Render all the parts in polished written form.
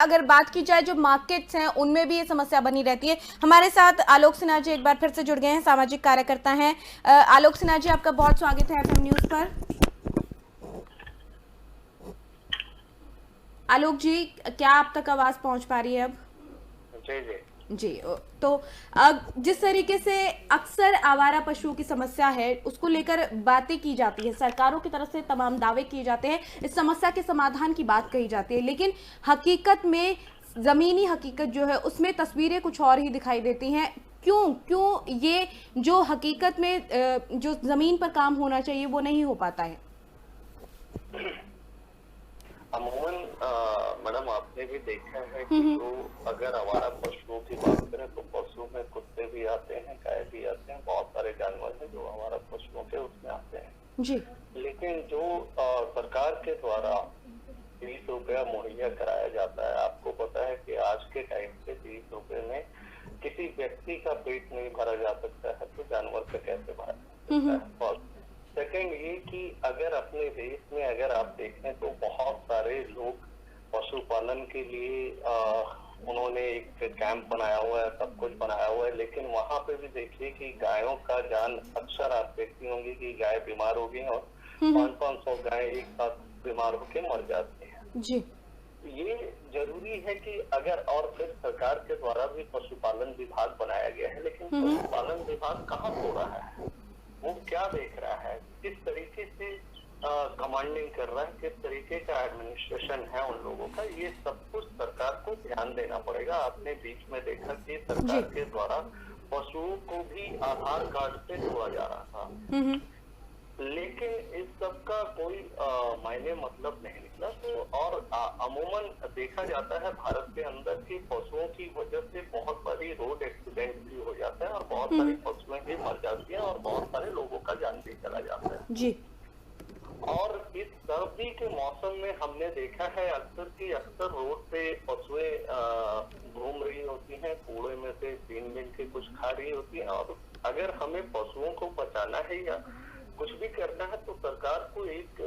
अगर बात की जाए जो मार्केट्स हैं उनमें भी ये समस्या बनी रहती है। हमारे साथ आलोक सिन्हा जी एक बार फिर से जुड़ गए हैं, सामाजिक कार्यकर्ता हैं। आलोक सिन्हा जी, आपका बहुत स्वागत है एफएम न्यूज पर। आलोक जी, क्या आप तक आवाज पहुंच पा रही है अब? जी जी जी। तो जिस तरीके से अक्सर आवारा पशुओं की समस्या है उसको लेकर बातें की जाती है, सरकारों की तरफ से तमाम दावे किए जाते हैं, इस समस्या के समाधान की बात कही जाती है, लेकिन हकीकत में जमीनी हकीकत जो है उसमें तस्वीरें कुछ और ही दिखाई देती हैं। क्यों क्यों ये जो हकीकत में जो जमीन पर काम होना चाहिए वो नहीं हो पाता है? अमूमन मैडम आपने भी देखा है कि जो अगर आवारा पशुओं की बात करें तो पशु में कुत्ते भी आते हैं, गाय भी आते हैं, बहुत सारे जानवर हैं जो आवारा पशुओं के उसमें आते हैं जी। लेकिन जो सरकार के द्वारा 30 रुपया मुहैया कराया जाता है, आपको पता है कि आज के टाइम पे 30 रुपए में किसी व्यक्ति का पेट नहीं भरा जा सकता है, तो जानवर का कैसे भरा जा सकता है। सेकंड ये कि अगर अपने देश में अगर आप देखें तो बहुत सारे लोग पशुपालन के लिए उन्होंने एक कैंप बनाया हुआ है, सब कुछ बनाया हुआ है, लेकिन वहां पे भी देखिए कि गायों का जान, अक्सर आप देखती होंगी कि गाय बीमार हो गई और 500-500 गाय एक साथ बीमार होकर मर जाती है। जी। ये जरूरी है कि अगर, और फिर सरकार के द्वारा भी पशुपालन विभाग बनाया गया है, लेकिन पशुपालन विभाग कहाँ हो रहा है, वो क्या देख रहा है, किस तरीके से कमांडिंग कर रहा है, किस तरीके का एडमिनिस्ट्रेशन है उन लोगों का, ये सब कुछ सरकार को ध्यान देना पड़ेगा। आपने बीच में देखा कि सरकार के द्वारा पशुओं को भी आधार कार्ड से जोड़ा जा रहा था, लेकिन इस सब का कोई मायने मतलब नहीं निकला। तो और अमूमन देखा जाता है भारत के अंदर की पशुओं की वजह से बहुत सारी रोड एक्सीडेंट भी हो जाता है और बहुत सारी पशुएं भी मर जाती हैं और बहुत सारे लोगों का जान भी चला जाता है। जी। और इस सर्दी के मौसम में हमने देखा है अक्सर रोड पे पशुएं घूम रही होती हैं, कूड़े में से बीन बीन के कुछ खा रही होती हैं, और अगर हमें पशुओं को बचाना है या कुछ भी करना है तो सरकार को एक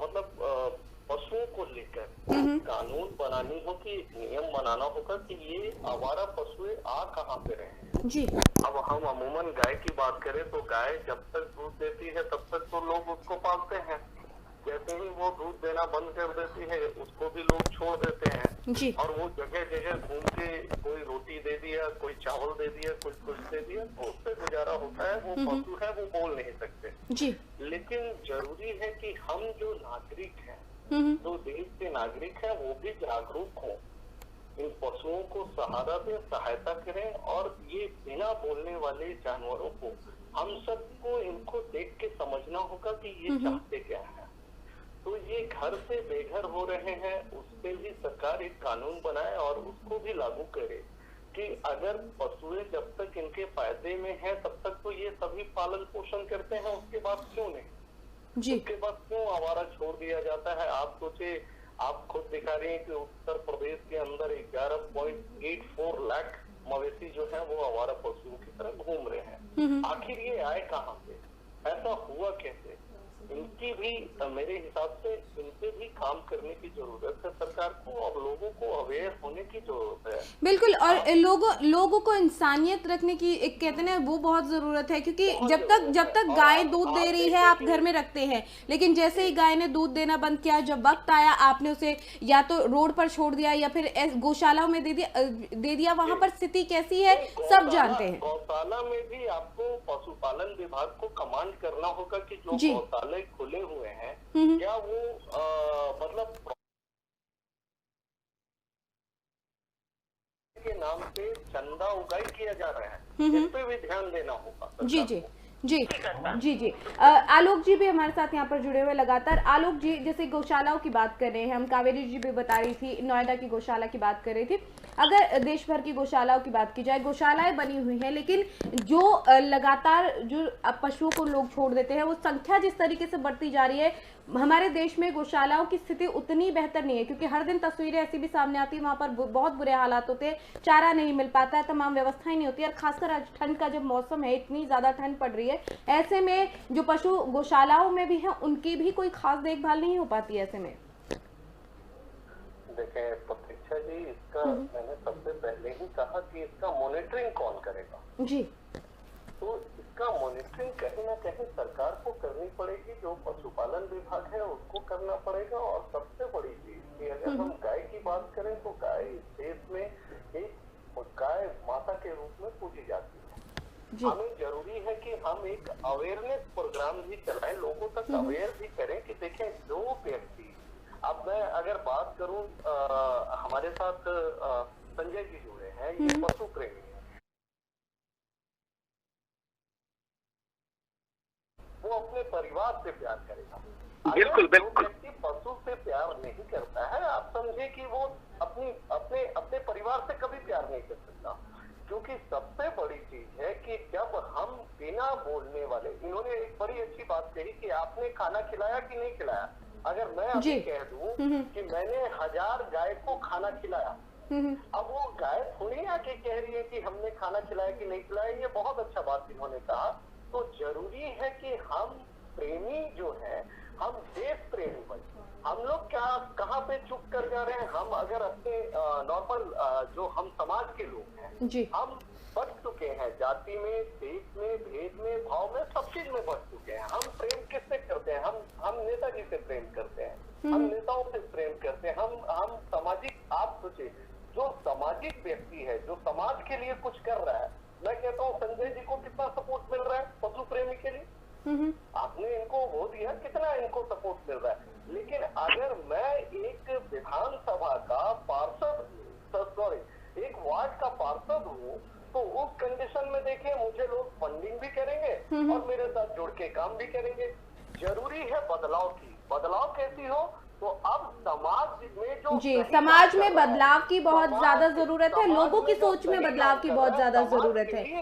मतलब पशुओं को लेकर कानून बनानी होगी, एक नियम बनाना होगा कि ये आवारा पशुएं आ कहाँ पे रहे। जी। अब हम अमूमन गाय की बात करें तो गाय जब तक दूध देती है तब तक तो लोग उसको पालते हैं, जैसे ही वो दूध देना बंद कर देती है उसको भी लोग छोड़ देते हैं जी। और वो जगह जगह घूम के कोई रोटी दे दिया, कोई चावल दे दिया, कुछ दे दिया, तो उससे गुजारा होता है। वो पशु है, वो बोल नहीं सकते जी। लेकिन जरूरी है कि हम जो नागरिक हैं, जो देश के नागरिक हैं, वो भी जागरूक हों, इन पशुओं को सहारा दें, सहायता करें, और ये बिना बोलने वाले जानवरों को हम सबको इनको देख के समझना होगा कि ये चाहते क्या है। तो ये घर से बेघर हो रहे हैं, उस पे भी सरकार एक कानून बनाए और उसको भी लागू करे कि अगर पशुएं जब तक इनके फायदे में है तब तक तो ये सभी पालन पोषण करते हैं, उसके बाद क्यों नहीं जी। उसके बाद क्यों आवारा छोड़ दिया जाता है। आप सोचे, आप खुद दिखा रहे हैं कि उत्तर प्रदेश के अंदर 11.84 लाख मवेशी जो है वो आवारा पशुओं की तरह घूम रहे हैं। आखिर ये आए कहाँ से, ऐसा हुआ कैसे? इनकी भी, मेरे हिसाब से इनसे भी काम करने की जरूरत है सरकार को, और लोगों को अवेयर होने की जरूरत है। बिल्कुल। और लोगों को इंसानियत रखने की, एक कहते हैं वो बहुत जरूरत है, क्योंकि जब तक गाय दूध दे रही है आप घर में रखते हैं, लेकिन जैसे ही गाय ने दूध देना बंद किया, जब वक्त आया आपने उसे या तो रोड पर छोड़ दिया या फिर गौशाला में दे दिया, वहां पर स्थिति कैसी है सब जानते हैं। गौशाला में भी आपको पशुपालन विभाग को कमांड करना होगा कि जो गौशाला खुले हुए हैं क्या वो मतलब के नाम पे चंदा उगाई किया जा रहा है, इस पे भी ध्यान देना होगा। जी जी जी जी जी। आलोक जी भी हमारे साथ यहाँ पर जुड़े हुए लगातार। आलोक जी, जैसे गौशालाओं की बात कर रहे हैं हम, कावेरी जी भी बता रही थी, नोएडा की गौशाला की बात कर रही थी, अगर देश भर की गौशालाओं की बात की जाए, गौशालाएं बनी हुई हैं, लेकिन जो लगातार जो पशुओं को लोग छोड़ देते हैं, वो संख्या जिस तरीके से बढ़ती जा रही है, हमारे देश में गौशालाओं की स्थिति उतनी बेहतर नहीं है, क्योंकि हर दिन तस्वीरें ऐसी भी सामने आती है, वहां पर बहुत बुरे हालात होते हैं, चारा नहीं मिल पाता है, तमाम व्यवस्थाएं नहीं होती है, और खासकर आज ठंड का जब मौसम है, इतनी ज्यादा ठंड पड़ रही है, ऐसे में जो पशु गौशालाओं में भी हैं उनकी भी कोई खास देखभाल नहीं हो पाती है ऐसे में। इसका मैंने सबसे पहले ही कहा कि इसका मॉनिटरिंग कौन करेगा जी। तो इसका मॉनिटरिंग कहीं ना कहीं सरकार को करनी पड़ेगी, जो पशुपालन विभाग है उसको करना पड़ेगा। और सबसे बड़ी चीज कि अगर हम गाय की बात करें तो गाय इस देश में एक गाय माता के रूप में पूजी जाती है। हमें जरूरी है कि हम एक अवेयरनेस प्रोग्राम भी चलाएं, लोगों तक अवेयर भी करें कि देखें जो व्यक्ति, अब मैं अगर बात करूं हमारे साथ संजय जी जुड़े हैं, ये पशु प्रेमी है, वो अपने परिवार से प्यार करेगा। बिल्कुल बिल्कुल। व्यक्ति पशु से प्यार नहीं करता है, आप समझे कि वो अपने परिवार से कभी प्यार नहीं कर सकता। क्योंकि सबसे बड़ी चीज है कि जब हम बिना बोलने वाले, इन्होंने एक बड़ी अच्छी बात कही कि आपने खाना खिलाया कि नहीं खिलाया। अगर मैं अभी कह दूं कि मैंने 1000 गाय को खाना खिलाया, अब वो गाय थोड़ी आके कह रही है कि हमने खाना खिलाया कि नहीं खिलाया। ये बहुत अच्छा बात इन्होंने कहा। तो जरूरी है कि हम प्रेमी जो है, हम देश प्रेमी बने। हम लोग क्या कहाँ पे चुप कर जा रहे हैं। हम अगर अपने नॉर्मल जो हम समाज के लोग हैं जी, हम बढ़ चुके हैं, जाति में, देश में, भेद में, भाव में, सब चीज में बढ़ चुके हैं। हम प्रेम किससे करते हैं? हम नेताजी से प्रेम करते हैं, हम नेताओं से प्रेम करते हैं, हम सामाजिक, आप सोचिए जो सामाजिक व्यक्ति है, जो समाज के लिए कुछ कर रहा है, मैं कहता हूँ संजय जी को कितना सपोर्ट मिल रहा है पशु प्रेमी के लिए। आपने इनको वो दिया, कितना इनको सपोर्ट मिल रहा है। लेकिन अगर मैं एक विधानसभा का पार्षद, सॉरी एक वार्ड का पार्षद हूँ, तो उस कंडीशन में देखिए मुझे लोग फंडिंग भी करेंगे और मेरे साथ जुड़ के काम भी करेंगे। जरूरी है बदलाव की। बदलाव कैसी हो? तो अब समाज में जो जी, समाज में बदलाव की बहुत ज्यादा जरूरत है, लोगों की सोच में बदलाव की बहुत ज्यादा जरूरत है।